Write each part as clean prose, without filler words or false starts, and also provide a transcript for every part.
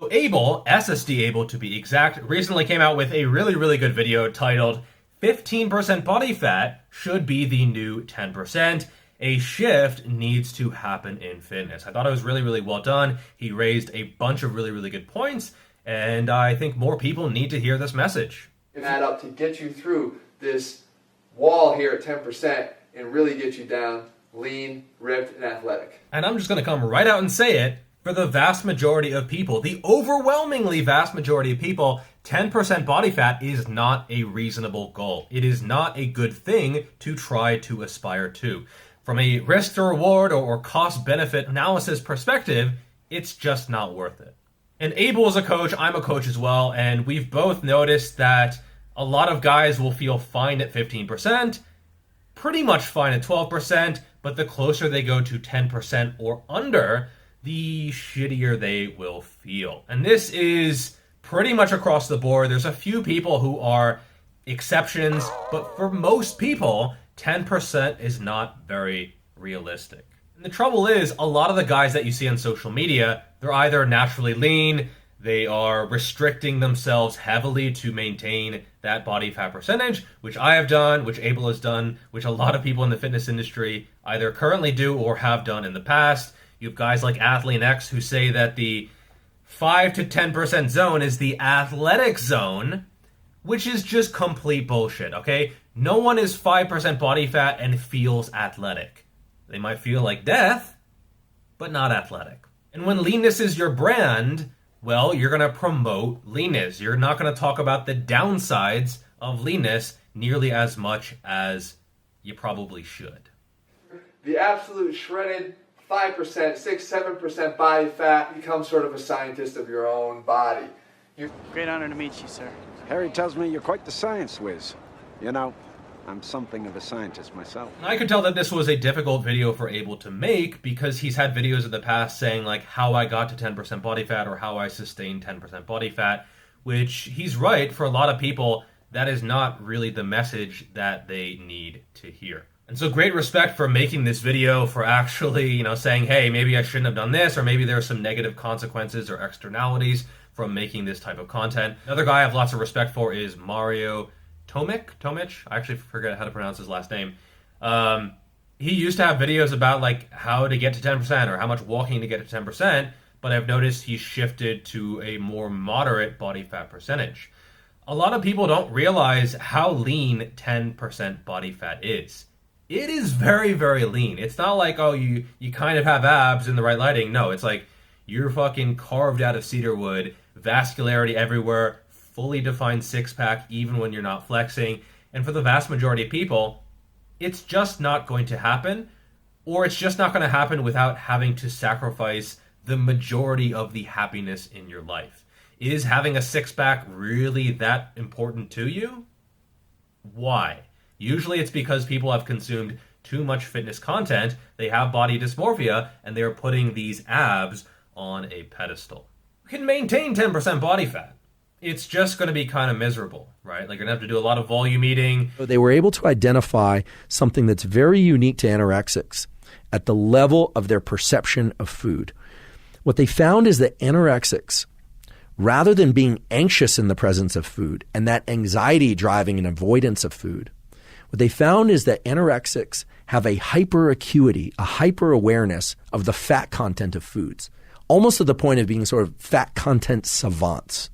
So Abel, SSD Abel to be exact, recently came out with a really good video titled 15% body fat should be the new 10%. A shift needs to happen in fitness. I thought it was really well done. He raised a bunch of really good points, and I think more people need to hear this message. Can add up to get you through this wall here at 10% and really get you down lean, ripped, and athletic. And I'm just going to come right out and say it. For the vast majority of people, the overwhelmingly vast majority of people, 10% body fat is not a reasonable goal. It is not a good thing to try to aspire to. From a risk to reward or cost-benefit analysis perspective, it's just not worth it. And Abel is a coach, I'm a coach as well, and we've both noticed that a lot of guys will feel fine at 15%, pretty much fine at 12%, but the closer they go to 10% or under, the shittier they will feel. And this is pretty much across the board. There's a few people who are exceptions, but for most people, 10% is not very realistic. And the trouble is, a lot of the guys that you see on social media, they're either naturally lean, they are restricting themselves heavily to maintain that body fat percentage, which I have done, which Abel has done, which a lot of people in the fitness industry either currently do or have done in the past. You have guys like Athlean X who say that the 5 to 10% zone is the athletic zone, which is just complete bullshit, okay? No one is 5% body fat and feels athletic. They might feel like death, but not athletic. And when leanness is your brand, well, you're going to promote leanness. You're not going to talk about the downsides of leanness nearly as much as you probably should. The absolute shredded 5%, 6, 7% body fat, become sort of a scientist of your own body. Great honor to meet you, sir. Harry tells me you're quite the science whiz. You know, I'm something of a scientist myself. I could tell that this was a difficult video for Abel to make because he's had videos in the past saying like how I got to 10% body fat or how I sustained 10% body fat, which he's right, for a lot of people, that is not really the message that they need to hear. And so great respect for making this video, for actually, saying, hey, maybe I shouldn't have done this, or maybe there are some negative consequences or externalities from making this type of content. Another guy I have lots of respect for is Mario Tomich. I actually forget how to pronounce his last name. He used to have videos about like how to get to 10% or how much walking to get to 10%, but I've noticed he's shifted to a more moderate body fat percentage. A lot of people don't realize how lean 10% body fat is. It is very lean. It's not like, oh, you kind of have abs in the right lighting. No, it's like you're fucking carved out of cedar wood, vascularity everywhere, fully defined six-pack even when you're not flexing. And for the vast majority of people, it's just not going to happen, or it's just not going to happen without having to sacrifice the majority of the happiness in your life. Is having a six-pack really that important to you? Why? Usually it's because people have consumed too much fitness content, they have body dysmorphia, and they're putting these abs on a pedestal. You can maintain 10% body fat. It's just going to be kind of miserable, right? Like you're going to have to do a lot of volume eating. They were able to identify something that's very unique to anorexics at the level of their perception of food. What they found is that anorexics, rather than being anxious in the presence of food and that anxiety driving an avoidance of food, what they found is that anorexics have a hyperacuity, a hyper-awareness of the fat content of foods, almost to the point of being sort of fat content savants.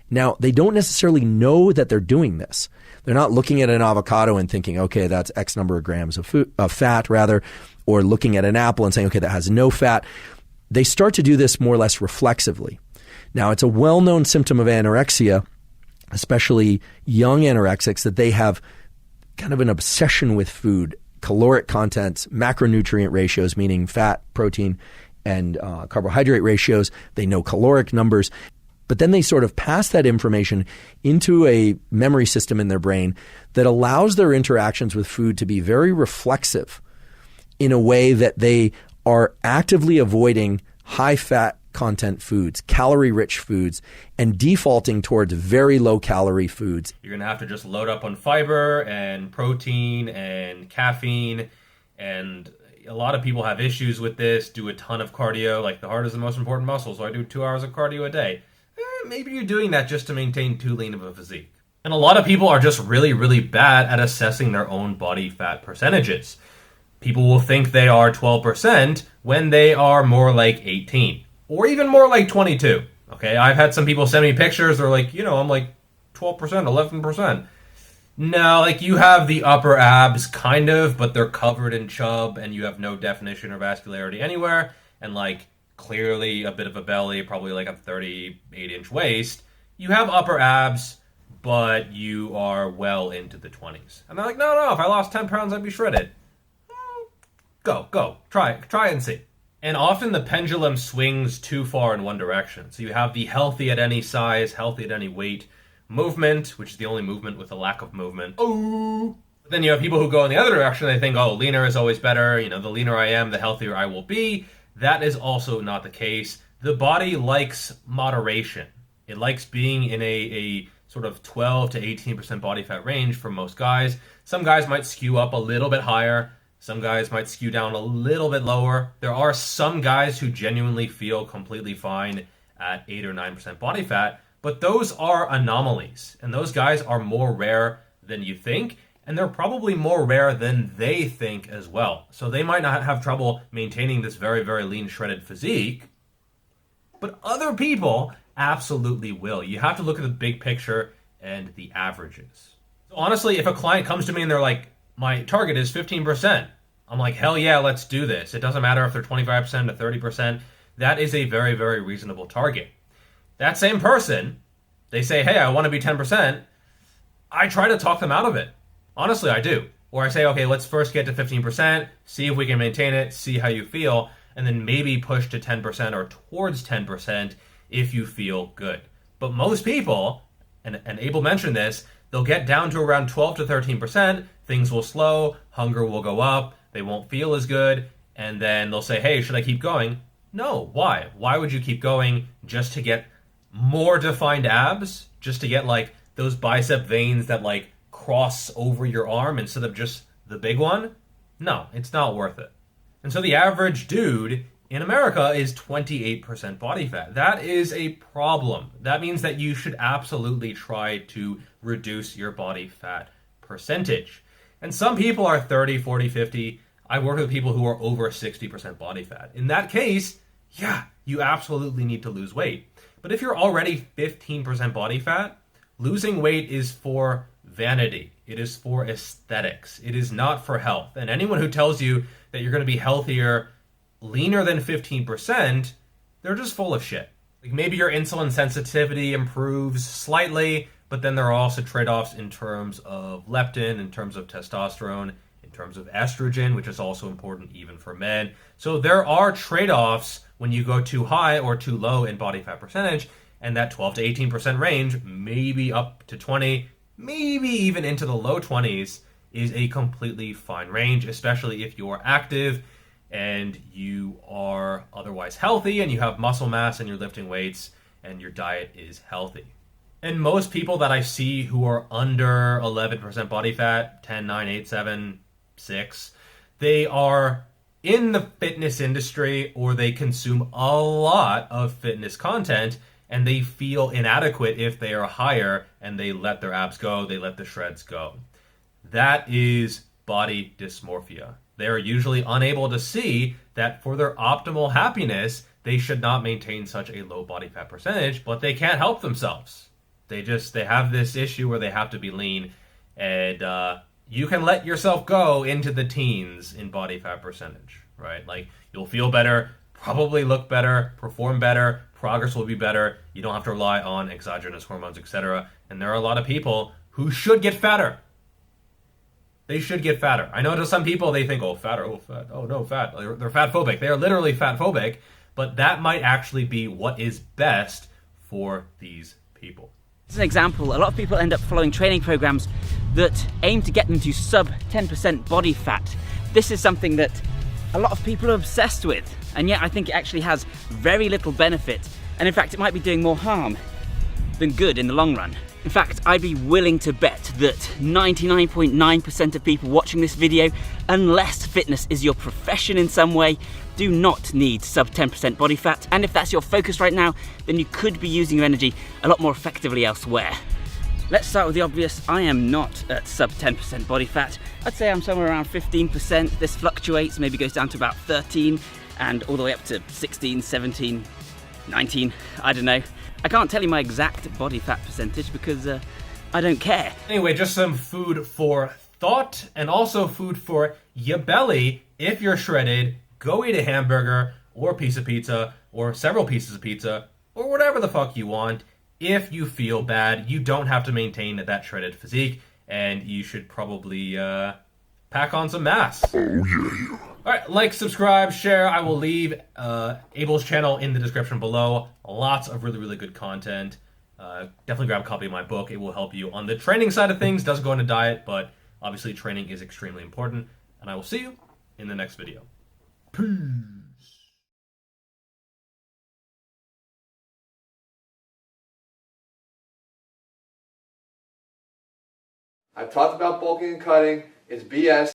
Now, they don't necessarily know that they're doing this. They're not looking at an avocado and thinking, okay, that's X number of grams of fat, or looking at an apple and saying, okay, that has no fat. They start to do this more or less reflexively. Now, it's a well-known symptom of anorexia, especially young anorexics, that they have kind of an obsession with food, caloric content, macronutrient ratios, meaning fat, protein, and carbohydrate ratios. They know caloric numbers, but then they sort of pass that information into a memory system in their brain that allows their interactions with food to be very reflexive in a way that they are actively avoiding high-fat content foods, calorie-rich foods, and defaulting towards very low-calorie foods. You're going to have to just load up on fiber and protein and caffeine, and a lot of people have issues with this, do a ton of cardio. Like the heart is the most important muscle, so I do 2 hours of cardio a day. maybe you're doing that just to maintain too lean of a physique. And a lot of people are just really, really bad at assessing their own body fat percentages. People will think they are 12% when they are more like 18 or even more like 22. Okay, I've had some people send me pictures. They're like, I'm like 12%, 11%. No, like you have the upper abs kind of, but they're covered in chub and you have no definition or vascularity anywhere. And like clearly a bit of a belly, probably like a 38-inch waist. You have upper abs, but you are well into the 20s. And they're like, no, if I lost 10 pounds, I'd be shredded. Go, try and see. And often the pendulum swings too far in one direction. So you have the healthy at any size, healthy at any weight movement, which is the only movement with a lack of movement. Oh. Then you have people who go in the other direction. They think, leaner is always better. The leaner I am, the healthier I will be. That is also not the case. The body likes moderation. It likes being in a sort of 12 to 18% body fat range for most guys. Some guys might skew up a little bit higher. Some guys might skew down a little bit lower. There are some guys who genuinely feel completely fine at 8 or 9% body fat, but those are anomalies. And those guys are more rare than you think, and they're probably more rare than they think as well. So they might not have trouble maintaining this very, very lean, shredded physique, but other people absolutely will. You have to look at the big picture and the averages. So honestly, if a client comes to me and they're like, my target is 15%, I'm like, hell yeah, let's do this. It doesn't matter if they're 25% to 30%. That is a very, very reasonable target. That same person, they say, hey, I want to be 10%. I try to talk them out of it. Honestly, I do. Or I say, okay, let's first get to 15%, see if we can maintain it, see how you feel, and then maybe push to 10% or towards 10% if you feel good. But most people, and Abel mentioned this, they'll get down to around 12 to 13%, things will slow, hunger will go up, they won't feel as good, and then they'll say, hey, should I keep going? No, why? Why would you keep going just to get more defined abs? Just to get like those bicep veins that like cross over your arm instead of just the big one? No, it's not worth it. And so the average dude in America is 28% body fat. That is a problem. That means that you should absolutely try to reduce your body fat percentage. And some people are 30, 40, 50. I work with people who are over 60% body fat. In that case, yeah, you absolutely need to lose weight. But if you're already 15% body fat, losing weight is for vanity. It is for aesthetics. It is not for health. And anyone who tells you that you're going to be healthier, leaner than 15%, they're just full of shit. Like maybe your insulin sensitivity improves slightly, but then there are also trade-offs in terms of leptin, in terms of testosterone, in terms of estrogen, which is also important even for men. So there are trade-offs when you go too high or too low in body fat percentage, and that 12 to 18% range, maybe up to 20, maybe even into the low 20s, is a completely fine range, especially if you're active and you are otherwise healthy and you have muscle mass and you're lifting weights and your diet is healthy. And most people that I see who are under 11% body fat, 10, 9, 8, 7, 6, they are in the fitness industry or they consume a lot of fitness content and they feel inadequate if they are higher and they let their abs go, they let the shreds go. That is body dysmorphia. They are usually unable to see that for their optimal happiness, they should not maintain such a low body fat percentage, but they can't help themselves. They have this issue where they have to be lean, and you can let yourself go into the teens in body fat percentage, right? Like you'll feel better, probably look better, perform better, progress will be better. You don't have to rely on exogenous hormones, etc. And there are a lot of people who should get fatter. They should get fatter. I know to some people they think, fat, oh no, fat. They're fat phobic. They are literally fat phobic, but that might actually be what is best for these people. As an example, a lot of people end up following training programs that aim to get them to sub 10% body fat. This is something that a lot of people are obsessed with, and yet I think it actually has very little benefit, and in fact it might be doing more harm than good in the long run. In fact, I'd be willing to bet that 99.9% of people watching this video, unless fitness is your profession in some way, do not need sub 10% body fat, and if that's your focus right now, then you could be using your energy a lot more effectively elsewhere. Let's start with the obvious. I am not at sub 10% body fat. I'd say I'm somewhere around 15%. This fluctuates, maybe goes down to about 13 and all the way up to 16, 17, 19, I don't know. I can't tell you my exact body fat percentage because I don't care. Anyway, just some food for thought and also food for your belly. If you're shredded, go eat a hamburger or a piece of pizza or several pieces of pizza or whatever the fuck you want. If you feel bad, you don't have to maintain that shredded physique, and you should probably pack on some mass. Oh yeah. Alright, like, subscribe, share. I will leave Abel's channel in the description below. Lots of really, really good content. Definitely grab a copy of my book. It will help you on the training side of things. Doesn't go into diet, but obviously training is extremely important. And I will see you in the next video. Peace. I've talked about bulking and cutting. It's BS.